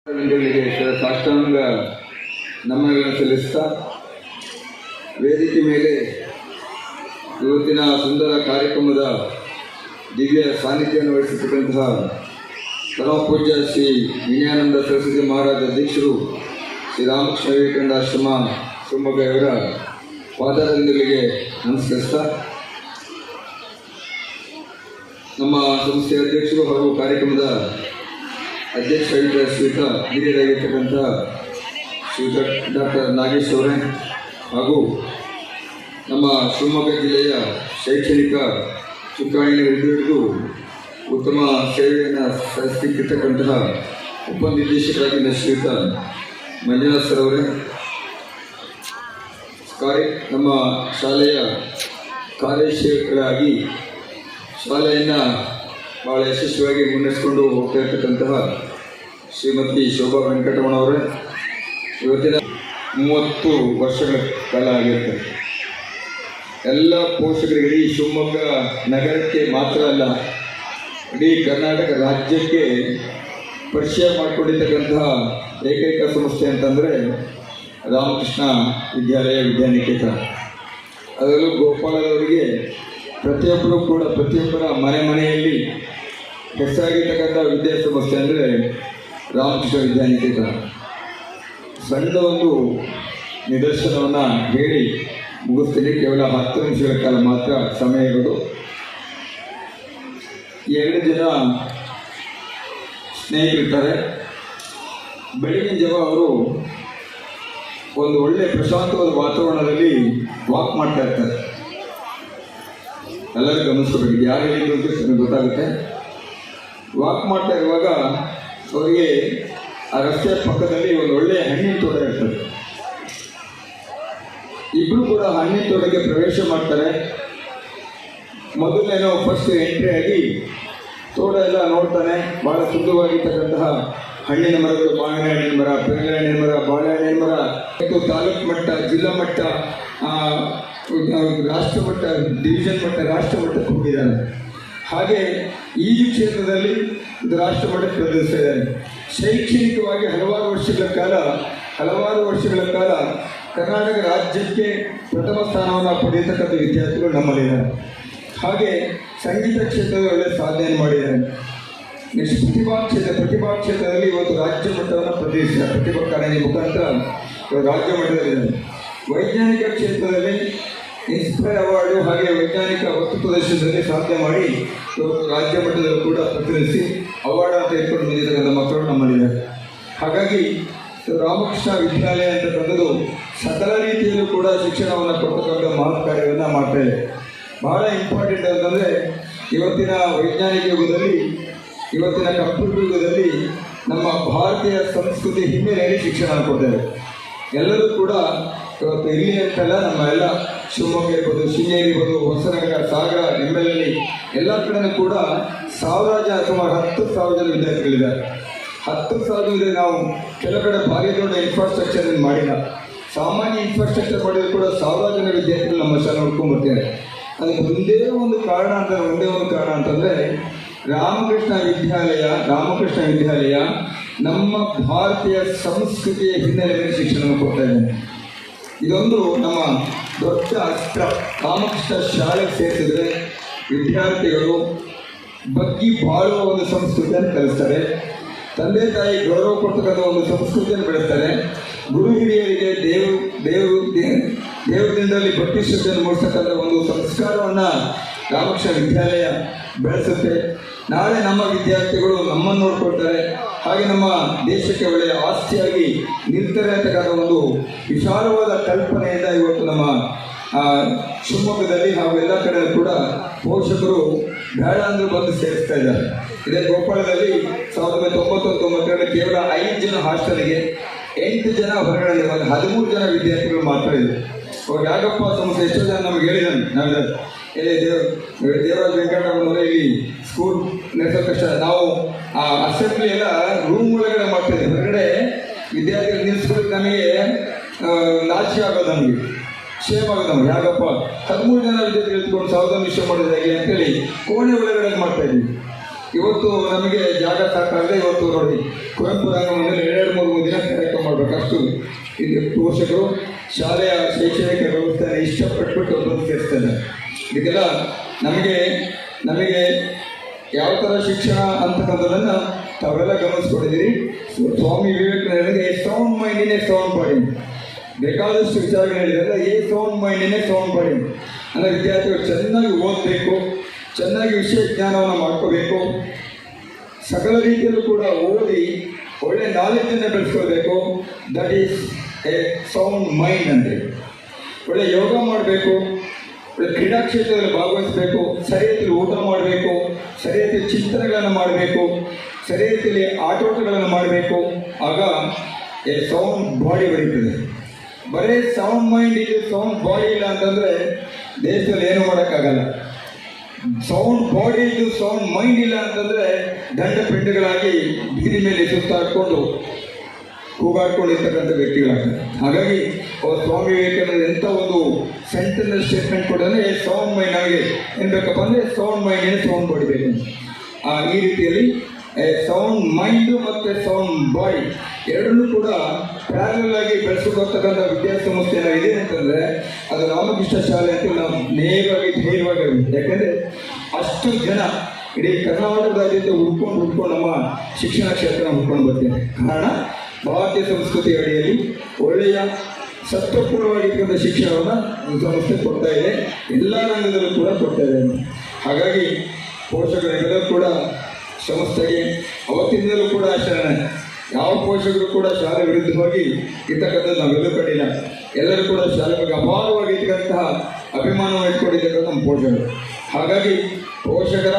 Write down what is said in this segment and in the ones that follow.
ಸಾಷ್ಟಾಂಗ ನಮನಗಳನ್ನು ಸಲ್ಲಿಸ್ತಾ ವೇದಿಕೆ ಮೇಲೆ ಇವತ್ತಿನ ಸುಂದರ ಕಾರ್ಯಕ್ರಮದ ದಿವ್ಯ ಸಾನ್ನಿಧ್ಯವನ್ನು ವಹಿಸಿರ್ತಕ್ಕಂತಹ ಪರಮಪೂಜ್ಯ ಶ್ರೀ ವಿನಯಾನಂದ ಸರಸ್ವತಿ ಮಹಾರಾಜ ಅಧ್ಯಕ್ಷರು ಶ್ರೀ ರಾಮಕೃಷ್ಣ ವಿವೇಕಾನಂದ ಆಶ್ರಮ ಶಿವಮೊಗ್ಗವರ ಪಾದಾರವಿಂದಗಳಿಗೆ ನಮಸ್ಕರಿಸ್ತಾ ನಮ್ಮ ಸಂಸ್ಥೆಯ ಅಧ್ಯಕ್ಷರು ಹಾಗೂ ಕಾರ್ಯಕ್ರಮದ ಅಧ್ಯಕ್ಷರಾಗಿದ್ದ ಶ್ರೀಯುತ ಹಿರಿಯರಾಗಿರ್ತಕ್ಕಂಥ ಶ್ರೀಯುತ ಡಾಕ್ಟರ್ ನಾಗೇಶ್ ಅವರೇ ಹಾಗೂ ನಮ್ಮ ಶಿವಮೊಗ್ಗ ಜಿಲ್ಲೆಯ ಶೈಕ್ಷಣಿಕ ಚುಕ್ಕಾಣಿಯನ್ನು ಹಿಡಿದು ಉತ್ತಮ ಸೇವೆಯನ್ನು ಸಲ್ಲಿಸುತ್ತಿರ್ತಕ್ಕಂತಹ ಉಪನಿರ್ದೇಶಕರಾಗಿದ್ದ ಶ್ರೀಯುತ ಮಂಜುನಾಥ್ ಸರ್ ಅವರೇ, ನಮ್ಮ ಶಾಲೆಯ ಕಾರ್ಯಶೀಲರಾಗಿ ಶಾಲೆಯನ್ನು ಭಾಳ ಯಶಸ್ವಿಯಾಗಿ ಮುನ್ನಡೆಸಿಕೊಂಡು ಹೋಗ್ತಾ ಇರ್ತಕ್ಕಂತಹ ಶ್ರೀಮತಿ ಶೋಭಾ ವೆಂಕಟರಮಣವರೇ, ಇವತ್ತಿನ 30 ವರ್ಷಗಳ ಕಾಲ ಆಗಿರ್ತದೆ. ಎಲ್ಲ ಪೋಷಕರಿಗೆ ಇಡೀ ಶಿವಮೊಗ್ಗ ನಗರಕ್ಕೆ ಮಾತ್ರ ಅಲ್ಲ, ಇಡೀ ಕರ್ನಾಟಕ ರಾಜ್ಯಕ್ಕೆ ಪರಿಚಯ ಮಾಡಿಕೊಂಡಿರ್ತಕ್ಕಂತಹ ಏಕೈಕ ಸಂಸ್ಥೆ ಅಂತಂದರೆ ರಾಮಕೃಷ್ಣ ವಿದ್ಯಾಲಯ ವಿದ್ಯಾನಿಕೇತನ. ಅದರಲ್ಲೂ ಗೋಪಾಲದವರಿಗೆ ಪ್ರತಿಯೊಬ್ಬರ ಮನೆಯಲ್ಲಿ ಹೆಸರಾಗಿರ್ತಕ್ಕಂಥ ವಿದ್ಯಾಸಂಸ್ಥೆ ಅಂದರೆ ರಾಮಕೃಷ್ಣ ವಿದ್ಯಾನಿಕೇತನ. ಸಣ್ಣ ಒಂದು ನಿದರ್ಶನವನ್ನು ಹೇಳಿ ಮುಗಿಸ್ತೀನಿ. ಕೇವಲ 10 ನಿಮಿಷಗಳ ಕಾಲ ಮಾತ್ರ ಸಮಯ ಇರೋದು. 2 ಜನ ಸ್ನೇಹಿತರಿರ್ತಾರೆ. ಬೆಳಗಿನ ಜಾವ ಅವರು ಒಂದು ಒಳ್ಳೆ ಪ್ರಶಾಂತವಾದ ವಾತಾವರಣದಲ್ಲಿ ವಾಕ್ ಮಾಡ್ತಾ ಇರ್ತಾರೆ. ಎಲ್ಲರೂ ಗಮನಿಸ್ಕೋಬೇಕು, ಯಾರು ಹೇಳಿದ್ರು ಅಂತ ನನಗೆ ಗೊತ್ತಾಗುತ್ತೆ. ವಾಕ್ ಮಾಡ್ತಾ ಇರುವಾಗ ಅವರಿಗೆ ಆ ರಸ್ತೆಯ ಪಕ್ಕದಲ್ಲಿ ಒಂದು ಒಳ್ಳೆಯ ಹಣ್ಣಿನ ತೋಟ ಇರ್ತದೆ. ಇಬ್ಬರು ಕೂಡ ಹಣ್ಣಿನ ತೋಟಕ್ಕೆ ಪ್ರವೇಶ ಮಾಡ್ತಾರೆ. ಮೊದಲನೇನೋ ಫಸ್ಟ್ ಎಂಟ್ರಿ ಆಗಿ ತೋಟ ಎಲ್ಲ ನೋಡ್ತಾನೆ. ಭಾಳ ಸುಂದರವಾಗಿರ್ತಕ್ಕಂತಹ ಹಣ್ಣಿನ ಮರಗಳು, ಮಾವಿನ ಹಣ್ಣಿನ ಮರ, ಪೇರಳೆ ಹಣ್ಣಿನ ಮರ, ಬಾಳೆಹಣ್ಣಿನ ಮರ, ಮತ್ತು ತಾಲೂಕು ಮಟ್ಟ, ಜಿಲ್ಲಾ ಮಟ್ಟ, ರಾಷ್ಟ್ರ ಮಟ್ಟ, ಡಿವಿಷನ್ ಮಟ್ಟ, ರಾಷ್ಟ್ರ ಮಟ್ಟಕ್ಕೆ ಹೋಗಿದ್ದಾನೆ. ಹಾಗೆ ಈಜು ಕ್ಷೇತ್ರದಲ್ಲಿ ಇದು ರಾಷ್ಟ್ರ ಮಟ್ಟಕ್ಕೆ ಪ್ರದರ್ಶಿಸ್ತಾ ಇದ್ದಾರೆ. ಶೈಕ್ಷಣಿಕವಾಗಿ ಹಲವಾರು ವರ್ಷಗಳ ಕಾಲ ಕರ್ನಾಟಕ ರಾಜ್ಯಕ್ಕೆ ಪ್ರಥಮ ಸ್ಥಾನವನ್ನು ಪಡೆಯತಕ್ಕಂಥ ವಿದ್ಯಾರ್ಥಿಗಳು ನಮ್ಮಲ್ಲಿದ್ದಾರೆ. ಹಾಗೆ ಸಂಗೀತ ಕ್ಷೇತ್ರದಲ್ಲಿ ಒಳ್ಳೆಯ ಸಾಧನೆಯನ್ನು ಮಾಡಿದ್ದಾರೆ. ನೆಕ್ಸ್ಟ್ ಪ್ರತಿಭಾ ಕ್ಷೇತ್ರದಲ್ಲಿ ಇವತ್ತು ರಾಜ್ಯ ಮಟ್ಟವನ್ನು ಪ್ರತಿನಿಧಿಸಿದ್ದಾರೆ. ಪ್ರತಿಭಾ ಕಾರಂಜಿ ಮುಖಾಂತರ ರಾಜ್ಯ ಮಟ್ಟದಲ್ಲಿದ್ದಾರೆ. ವೈಜ್ಞಾನಿಕ ಕ್ಷೇತ್ರದಲ್ಲಿ ಇನ್ಸ್ಪೈರ್ ಅವಾರ್ಡು ಹಾಗೆ ವೈಜ್ಞಾನಿಕ ವಸ್ತು ಪ್ರದರ್ಶನದಲ್ಲಿ ಸಾಧನೆ ಮಾಡಿ ರಾಜ್ಯ ಮಟ್ಟದಲ್ಲೂ ಕೂಡ ಪ್ರತಿನಿಧಿಸಿ ಅವಾರ್ಡ್ ತೆಗೆದುಕೊಂಡು ಬಂದಿರ್ತಕ್ಕಂಥ ಮಕ್ಕಳು ನಮ್ಮಲ್ಲಿದ್ದಾರೆ. ಹಾಗಾಗಿ ರಾಮಕೃಷ್ಣ ವಿದ್ಯಾಲಯ ಅಂತಕ್ಕಂಥದ್ದು ಸಕಲ ರೀತಿಯಲ್ಲೂ ಕೂಡ ಶಿಕ್ಷಣವನ್ನು ಕೊಡ್ತಕ್ಕಂಥ ಮಹತ್ ಕಾರ್ಯವನ್ನು ಮಾಡ್ತಾ ಇದೆ. ಬಹಳ ಇಂಪಾರ್ಟೆಂಟ್ ಅಂತಂದರೆ ಇವತ್ತಿನ ವೈಜ್ಞಾನಿಕ ಯುಗದಲ್ಲಿ, ಇವತ್ತಿನ ಕಂಪ್ಯೂಟರ್ ಯುಗದಲ್ಲಿ ನಮ್ಮ ಭಾರತೀಯ ಸಂಸ್ಕೃತಿ ಹಿನ್ನೆಲೆಯಲ್ಲಿ ಶಿಕ್ಷಣ ಕೊಡ್ತಾರೆ. ಎಲ್ಲರೂ ಕೂಡ ಇವತ್ತು ಇಲ್ಲಿ ಅಂತಲ್ಲ, ನಮ್ಮ ಎಲ್ಲ ಶಿವಮೊಗ್ಗ ಇರ್ಬೋದು, ಶೃಂಗೇರಿ ಇರ್ಬೋದು, ಹೊಸನಗರ, ಸಾಗರ, ನೆಮ್ಮಲಲ್ಲಿ ಎಲ್ಲ ಕಡೆಯೂ ಕೂಡ 1000 ಜನ, ಸುಮಾರು 10,000 ಜನ ವಿದ್ಯಾರ್ಥಿಗಳಿದ್ದಾರೆ. 10,000 ನಾವು ಕೆಲವು ಕಡೆ ಭಾರಿ ದೊಡ್ಡ ಇನ್ಫ್ರಾಸ್ಟ್ರಕ್ಚರ್ ಮಾಡಿಲ್ಲ. ಸಾಮಾನ್ಯ ಇನ್ಫ್ರಾಸ್ಟ್ರಕ್ಚರ್ ಮಾಡಿದ್ರು ಕೂಡ 1000 ಜನ ವಿದ್ಯಾರ್ಥಿಗಳು ನಮ್ಮ ಶಾಲೆ ನೋಡ್ಕೊಂಡ್ಬರ್ತಾರೆ. ಅದಕ್ಕೆ ಒಂದೇ ಒಂದು ಕಾರಣ ಅಂತಂದರೆ ರಾಮಕೃಷ್ಣ ವಿದ್ಯಾಲಯ ನಮ್ಮ ಭಾರತೀಯ ಸಂಸ್ಕೃತಿಯ ಹಿನ್ನೆಲೆಯಲ್ಲಿ ಶಿಕ್ಷಣವನ್ನು ಕೊಡ್ತಾ ಇದ್ದೇನೆ. ಇದೊಂದು ನಮ್ಮ ದೊಡ್ಡ ಅಸ್ತ್ರ. ರಾಮಕೃಷ್ಣ ಶಾಲೆಗೆ ಸೇರಿಸಿದ್ರೆ ವಿದ್ಯಾರ್ಥಿಗಳು ಬಗ್ಗಿ ಬಾಳುವ ಒಂದು ಸಂಸ್ಕೃತಿಯನ್ನು ಕಲಿಸ್ತಾರೆ. ತಂದೆ ತಾಯಿ ಗೌರವ ಕೊಡ್ತಕ್ಕಂಥ ಒಂದು ಸಂಸ್ಕೃತಿಯನ್ನು ಬೆಳೆಸ್ತಾರೆ. ಗುರು ಹಿರಿಯರಿಗೆ ದೇವರದಿಂದಲೇ ಭಕ್ತಿ ಶ್ರದ್ಧೆಯನ್ನು ಮೂಡಿಸ್ತಕ್ಕಂಥ ಒಂದು ಸಂಸ್ಕಾರವನ್ನು ರಾಮಕೃಷ್ಣ ವಿದ್ಯಾಲಯ ಬೆಳೆಸುತ್ತೆ. ನಾಳೆ ನಮ್ಮ ವಿದ್ಯಾರ್ಥಿಗಳು ನಮ್ಮನ್ನು ನೋಡ್ಕೊಳ್ತಾರೆ, ಹಾಗೆ ನಮ್ಮ ದೇಶಕ್ಕೆ ಒಳ್ಳೆಯ ಆಸ್ತಿಯಾಗಿ ನಿಲ್ತಾರೆ ಅಂತಕ್ಕಂಥ ಒಂದು ವಿಶಾಲವಾದ ಕಲ್ಪನೆಯಿಂದ ಇವತ್ತು ನಮ್ಮ ಶಿವಮೊಗ್ಗದಲ್ಲಿ ಹಾಗೂ ಎಲ್ಲ ಕಡೆ ಕೂಡ ಪೋಷಕರು ಬೇಡ ಅಂದರೂ ಬಂದು ಸೇರಿಸ್ತಾ ಇದ್ದಾರೆ. ಇದೇ ಗೋಪಾಲದಲ್ಲಿ 1991-92 ಕೇವಲ 5 ಜನ ಹಾಸ್ಟೆಲ್ಗೆ, 8 ಜನ ಹೊರಗಡೆ, 13 ಜನ ವಿದ್ಯಾರ್ಥಿಗಳು ಮಾತ್ರ ಇದ್ದಾರೆ. ಅವ್ರು ಯಾಗಪ್ಪ ಸಂಸ್ಥೆ ಎಷ್ಟೋ ಜನ ನಮಗೆ ಹೇಳಿದ್ದಾನೆ. ದೇವರಾಜ ವೆಂಕಟರಮಣವರೇ ಇಲ್ಲಿ ಸ್ಕೂಲ್ ನಡೆಸೋ ಕಷ್ಟ. ನಾವು ಅಸೆಂಬ್ಲಿ ಎಲ್ಲ ರೂಮ್ ಒಳಗಡೆ ಮಾಡ್ತಾಯಿದ್ದೀವಿ. ಹೊರಗಡೆ ವಿದ್ಯಾರ್ಥಿಗಳು ನಿಲ್ಲಿಸ್ಕೊಳ್ಳೋಕೆ ನಮಗೆ ನಾಚಿಕೆ ಆಗೋದು, ನಮಗೆ ಶೇಮ್ ಆಗೋದು. ನಮ್ಗೆ ಯಾಗಪ್ಪ 13 ಜನ ವಿದ್ಯಾರ್ಥಿಗಳು ಎತ್ಕೊಂಡು 1000 ವಿಷಯ ಮಾಡೋದು ಹೇಗೆ ಅಂತೇಳಿ ಕೋಣೆ ಒಳಗಡೆ ಮಾಡ್ತಾಯಿದ್ದೀವಿ. ಇವತ್ತು ನಮಗೆ ಜಾಗ ಸಾಕಾಗದೆ ಇವತ್ತು ನೋಡಿ ಕುವೆಂಪು ರಂಗಮಂದಿರ 2-3 ದಿನ ಕಾರ್ಯಕ್ರಮ ಮಾಡಬೇಕು ಅಷ್ಟು ಇದು ಪೋಷಕರು ಶಾಲೆಯ ಶೈಕ್ಷಣಿಕ ವ್ಯವಸ್ಥೆಯನ್ನು ಇಷ್ಟಪಟ್ಬಿಟ್ಟು ಪ್ರೋತ್ಸಾಹಿಸ್ತಾರೆ. ಇದಕ್ಕೆಲ್ಲ ನಮಗೆ ಯಾವ ಥರ ಶಿಕ್ಷಣ ಅಂತಕ್ಕಂಥದ್ದನ್ನು ತಾವೆಲ್ಲ ಗಮನಿಸ್ಕೊಂಡಿದ್ದೀರಿ. ಸ್ವಾಮಿ ವಿವೇಕಾನಂದರಿಗೆ ಸೌಂಡ್ ಮೈಂಡಿನೇ ಸೌಂಡ್ ಬಾಡಿ, ಬೇಕಾದಷ್ಟು ವಿಚಾರಗಳು ಹೇಳಿದರೆ ಏ ಸೌಂಡ್ ಮೈಂಡಿನೇ ಸೌಂಡ್ ಬಾಡಿ ಅಂದರೆ ವಿದ್ಯಾರ್ಥಿಗಳು ಚೆನ್ನಾಗಿ ಓದಬೇಕು, ಚೆನ್ನಾಗಿ ವಿಷಯ ಜ್ಞಾನವನ್ನು ಮಾಡ್ಕೋಬೇಕು, ಸಕಲ ರೀತಿಯಲ್ಲೂ ಕೂಡ ಓದಿ ಒಳ್ಳೆ ನಾಲೆಜನ್ನು ಬೆಳೆಸ್ಕೋಬೇಕು. That is a sound mind ಅಂದರೆ ಒಳ್ಳೆ ಯೋಗ ಮಾಡಬೇಕು, ಒಳ್ಳೆ ಕ್ರೀಡಾ ಕ್ಷೇತ್ರದಲ್ಲಿ ಭಾಗವಹಿಸಬೇಕು, ಸರಿಯಾಗಿ ಊಟ ಮಾಡಬೇಕು, ಸರಿಯಾಗಿ ಚಿಂತನೆಗಳನ್ನು ಮಾಡಬೇಕು, ಸರಿಯಾಗಿ ಆಟೋಟಗಳನ್ನು ಮಾಡಬೇಕು. ಆಗ ಎ ಸೌಂಡ್ ಬಾಡಿ ಬರೀತದೆ. ಬರೀ ಸೌಂಡ್ ಮೈಂಡ್ ಇದೆ, ಸೌಂಡ್ ಬಾಡಿ ಇಲ್ಲ ಅಂತಂದರೆ ದೇಶದಲ್ಲಿ ಏನು ಮಾಡೋಕ್ಕಾಗಲ್ಲ. ಸೌಂಡ್ ಬಾಡಿ ಇದು ಸೌಂಡ್ ಮೈಂಡ್ ಇಲ್ಲ ಅಂತಂದರೆ ದಂಡ ಪಿಂಡಗಳಾಗಿ ಬೀದಿ ಮೇಲೆ ಸುತ್ತಾಡ್ಕೊಂಡು ಕೂಗಾಡ್ಕೊಂಡಿರ್ತಕ್ಕಂಥ ವ್ಯಕ್ತಿಗಳಾಗ್ತಾರೆ. ಹಾಗಾಗಿ ಸ್ವಾಮಿ ವಿವೇಕಾನಂದ ಎಂಥ ಒಂದು ಸೆಂಟೆನ್ಸ್ ಸ್ಟೇಟ್ಮೆಂಟ್ ಕೊಡೋದ್ರೆ ಸೌಂಡ್ ಮೈಂಡ್ ನಮಗೆ ಏನು ಬೇಕಪ್ಪ ಅಂದರೆ ಸೌಂಡ್ ಮೈಂಡ್ ಸೌಂಡ್ ಬಾಡಿ ಬೇಕು. ಈ ರೀತಿಯಲ್ಲಿ ಸೌಂಡ್ ಮೈಂಡು ಮತ್ತು ಸೌಂಡ್ ಬಾಡಿ ಎರಡನ್ನೂ ಕೂಡ ಪ್ಯಾರಲ್ ಆಗಿ ಬೆಳೆಸ್ಕೊಳ್ತಕ್ಕಂಥ ವಿದ್ಯಾಸಂಸ್ಥೆ ಇದೆ ಅಂತಂದರೆ ಅದು ರಾಮಕೃಷ್ಣ ಶಾಲೆ ಅಂತ ನಾವು ನೇರವಾಗಿ ಧೈರ್ಯವಾಗಿ ಯಾಕೆಂದರೆ ಅಷ್ಟು ಜನ ಇಡೀ ಕರ್ನಾಟಕದಾದ್ಯಂತ ಹುಡ್ಕೊಂಡು ನಮ್ಮ ಶಿಕ್ಷಣ ಕ್ಷೇತ್ರ ಹುಡ್ಕೊಂಡು ಬರ್ತಾರೆ. ಕಾರಣ ಭಾರತೀಯ ಸಂಸ್ಕೃತಿ ಅಡಿಯಲ್ಲಿ ಒಳ್ಳೆಯ ಸತ್ವಪೂರ್ಣವಾಗಿರ್ತಕ್ಕಂಥ ಶಿಕ್ಷಣವನ್ನು ಸಂಸ್ಥೆ ಕೊಡ್ತಾ ಇದೆ, ಎಲ್ಲ ರಂಗದಲ್ಲೂ ಕೂಡ ಕೊಡ್ತಾ ಇದೆ. ಹಾಗಾಗಿ ಪೋಷಕರೆಲ್ಲರೂ ಕೂಡ ಸಂಸ್ಥೆಗೆ ಅವತ್ತಿನಿಂದಲೂ ಕೂಡ ಆಚರಣೆ, ಯಾವ ಪೋಷಕರು ಕೂಡ ಶಾಲೆ ವಿರುದ್ಧವಾಗಿ ಇರ್ತಕ್ಕಂಥದ್ದು ನಾವೆಲ್ಲೂ ಕಂಡಿಲ್ಲ. ಎಲ್ಲರೂ ಕೂಡ ಶಾಲೆ ಬಗ್ಗೆ ಅಪಾರವಾಗಿ ಇರ್ತಕ್ಕಂತಹ ಅಭಿಮಾನವನ್ನು ಇಟ್ಕೊಂಡಿರ್ತಕ್ಕಂಥ ನಮ್ಮ ಪೋಷಕರು. ಹಾಗಾಗಿ ಪೋಷಕರ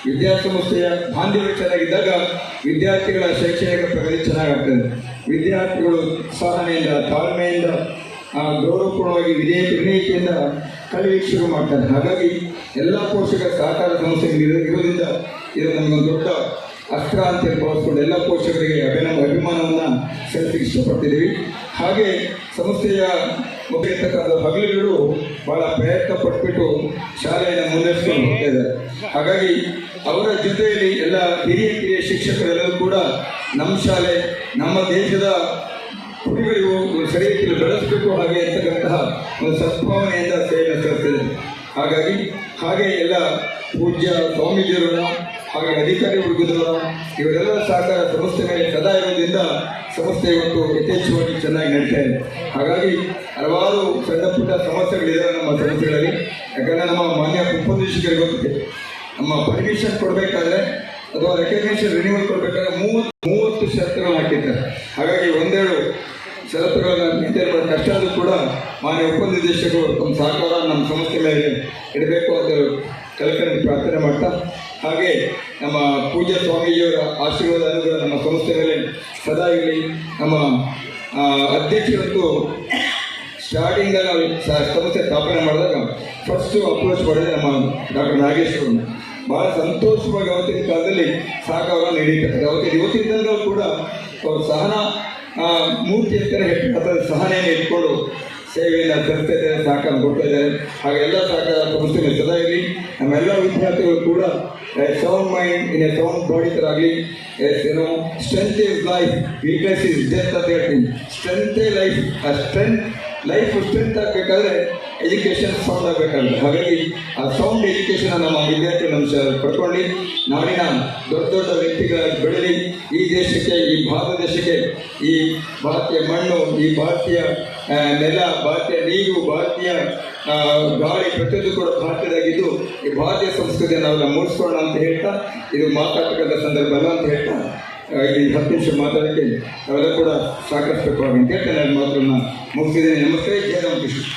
ವಿದ್ಯಾಸಂಸ್ಥೆಯ ಬಾಂಧವ್ಯ ಚೆನ್ನಾಗಿದ್ದಾಗ ವಿದ್ಯಾರ್ಥಿಗಳ ಶೈಕ್ಷಣಿಕ ಪ್ರಗತಿ ಚೆನ್ನಾಗಾಗ್ತದೆ. ವಿದ್ಯಾರ್ಥಿಗಳು ಸಹನೆಯಿಂದ, ತಾಳ್ಮೆಯಿಂದ, ಗೌರವಪೂರ್ಣವಾಗಿ ವಿನಯಿಕೆಯಿಂದ ಕಲಿಯಲಿಕ್ಕೆ ಶುರು ಮಾಡ್ತಾರೆ. ಹಾಗಾಗಿ ಎಲ್ಲ ಪೋಷಕರ ಸಹಕಾರ ಸಂಸ್ಥೆಗಳು ಇರೋದ್ರಿಂದ ಇದು ನಮಗೊಂದು ದೊಡ್ಡ ಅಸ್ತ್ರ ಅಂತೇಳಿ ಭಾವಿಸ್ಕೊಂಡು ಎಲ್ಲ ಪೋಷಕರಿಗೆ ಅಭಿಮಾನವನ್ನು ಸಲ್ಲಿಸಲಿಕ್ಕೆ ಇಷ್ಟಪಡ್ತಿದ್ದೀವಿ. ಹಾಗೆ ಸಂಸ್ಥೆಯ ಮುಖ್ಯತಕ್ಕಂಥ ಹಗಲುಗಳು ಭಾಳ ಪ್ರಯತ್ನ ಪಟ್ಬಿಟ್ಟು ಶಾಲೆಯನ್ನು ಮುನ್ನಡೆಸ್ಕೊಂಡು ಹೋಗ್ತಾ ಇದ್ದಾರೆ. ಹಾಗಾಗಿ ಅವರ ಜೊತೆಯಲ್ಲಿ ಎಲ್ಲ ಹಿರಿಯ ಶಿಕ್ಷಕರೆಲ್ಲರೂ ಕೂಡ ನಮ್ಮ ಶಾಲೆ ನಮ್ಮ ದೇಶದ ಕುಡಿಗಳಿಗೂ ಸರಿಯಾಗಿ ಬೆಳೆಸಬೇಕು ಹಾಗೆ ಅಂತಕ್ಕಂತಹ ಒಂದು ಸದ್ಭಾವನೆಯಿಂದ ಸೇವೆಯನ್ನು ಸಲ್ಲಿಸಿದೆ. ಹಾಗೆ ಎಲ್ಲ ಪೂಜ್ಯ ಸ್ವಾಮೀಜಿಯವರ ಹಾಗೆ ಅಧಿಕಾರಿ ವರ್ಗದವರ ಇವರೆಲ್ಲರ ಸಹಕಾರ ಸಂಸ್ಥೆ ಮೇಲೆ ಸದಾ ಇರೋದ್ರಿಂದ ಸಂಸ್ಥೆ ಇವತ್ತು ಯಥೇಚ್ಛವಾಗಿ ಚೆನ್ನಾಗಿ ನಡೀತಾ ಇದೆ. ಹಾಗಾಗಿ ಹಲವಾರು ಸಣ್ಣ ಪುಟ್ಟ ಸಮಸ್ಯೆಗಳಿದ್ದಾವೆ ನಮ್ಮ ಸಂಸ್ಥೆಗಳಲ್ಲಿ. ಯಾಕಂದರೆ ನಮ್ಮ ಮಾನ್ಯ ಉಪನಿರೀಕ್ಷಕರಿಗೆ ಗೊತ್ತಿದೆ, ನಮ್ಮ ಪರ್ಮಿಷನ್ ಕೊಡಬೇಕಾದ್ರೆ ಅಥವಾ ರೆಕಗ್ನೇಷನ್ ರಿನ್ಯೂವಲ್ ಕೊಡಬೇಕಾದ್ರೆ 30 ಷರತ್ತುಗಳನ್ನು ಹಾಕಿರ್ತಾರೆ. ಹಾಗಾಗಿ ಒಂದೆರಡು ಷರತ್ತುಗಳನ್ನು ಮೇಂಟೈನ್ ಮಾಡೋ ಕಷ್ಟ ಆದರೂ ಕೂಡ ಮಾನ್ಯ ಉಪನಿರ್ದೇಶಕರು ತಮ್ಮ ಸಹಕಾರ ನಮ್ಮ ಸಂಸ್ಥೆ ಮೇಲೆ ಇಡಬೇಕು ಅಂತ ಕಲ್ಕನೆ ಪ್ರಾರ್ಥನೆ ಮಾಡ್ತಾ, ಹಾಗೆ ನಮ್ಮ ಪೂಜ್ಯ ಸ್ವಾಮೀಜಿಯವರ ಆಶೀರ್ವಾದ ಅನುಗ್ರಹ ನಮ್ಮ ಸಂಸ್ಥೆ ಮೇಲೆ ಸದಾ ಇರಲಿ. ನಮ್ಮ ಅಧ್ಯಕ್ಷರಂತೂ ಸ್ಟಾರ್ಟಿಂಗಲ್ಲಿ ನಾವು ಸಂಸ್ಥೆ ಸ್ಥಾಪನೆ ಮಾಡಿದಾಗ ಫಸ್ಟು ಅಪ್ರೋಚ್ ಮಾಡಿದ್ರೆ ನಮ್ಮ ಡಾಕ್ಟರ್ ನಾಗೇಶ್ವರನ್ನು ಭಾಳ ಸಂತೋಷವಾಗಿ ಅವತ್ತಿನ ಕಾಲದಲ್ಲಿ ಸಹಕಾರ ನೀಡಿದ್ದಾರೆ. ಇವತ್ತಿನ ಕೂಡ ಅವರು ಸಹನ ಮೂರ್ತಿ ಅಂತಾರೆ ಅಥವಾ ಸಹನೆಯನ್ನು ಇಟ್ಕೊಂಡು ಸೇವೆಯನ್ನು ಸಲ್ಲಿಸ್ತಾ ಇದ್ದಾರೆ, ಸಹಕಾರ ಕೊಡ್ತಾ ಇದ್ದಾರೆ. ಹಾಗೆ ಎಲ್ಲ ಸಹಕಾರ ಸಂಸ್ಥೆ ಮೇಲೆ ಸದಾ ಇರಲಿ. ನಮ್ಮೆಲ್ಲ ವಿದ್ಯಾರ್ಥಿಗಳು ಕೂಡ sound mind in a sound body ಥರ ಆಗಲಿ. ಏನೋ strength is life, weakness is death ಅಂತ ಹೇಳ್ತೀನಿ. ಸ್ಟ್ರೆಂತೇ ಲೈಫ್. ಆ ಲೈಫ್ ಸ್ಟ್ರೆಂತ್ ಆಗಬೇಕಾದ್ರೆ ಎಜುಕೇಷನ್ ಸೌಂಡ್ ಆಗಬೇಕಾಗುತ್ತೆ. ಹಾಗಾಗಿ ಆ ಸೌಂಡ್ ಎಜುಕೇಷನ್ ನಮ್ಮ ವಿದ್ಯಾರ್ಥಿಗಳು ನಮ್ಮ ಪಡ್ಕೊಂಡು ನಾಡಿನ ದೊಡ್ಡ ವ್ಯಕ್ತಿಗಳಾಗಿ ಬೆಳೀಲಿ. ಈ ದೇಶಕ್ಕೆ, ಈ ಭಾರತ ದೇಶಕ್ಕೆ, ಈ ಭಾರತೀಯ ಮಣ್ಣು, ಈ ಭಾರತೀಯ ನೆಲ, ಭಾರತೀಯ ನೀರು, ಭಾರತೀಯ ಗಾಳಿ ಪ್ರತಿಯೊಂದು ಕೂಡ ಭಾರತದಾಗಿದ್ದು ಈ ಭಾರತೀಯ ಸಂಸ್ಕೃತಿಯನ್ನು ನಾವೆಲ್ಲ ಮೂಡಿಸೋಣ ಅಂತ ಹೇಳ್ತಾ ಇದು ಮಾತಾಡ್ತಕ್ಕಂಥ ಸಂದರ್ಭ ಅಲ್ಲ ಅಂತ ಹೇಳ್ತಾ ಈ 10 ನಿಮಿಷ ಮಾತಾಡೋಕ್ಕೆ ನಾವೆಲ್ಲ ಕೂಡ ಸಾಕಷ್ಟು ಅಂತ ಹೇಳ್ತಾ ನಾನು ಮಾತನ್ನು ಮುಗಿಸಿದ್ದೇನೆ. ನಮಸ್ತೆ. ಜಯ ರಾಮಕೃಷ್ಣ.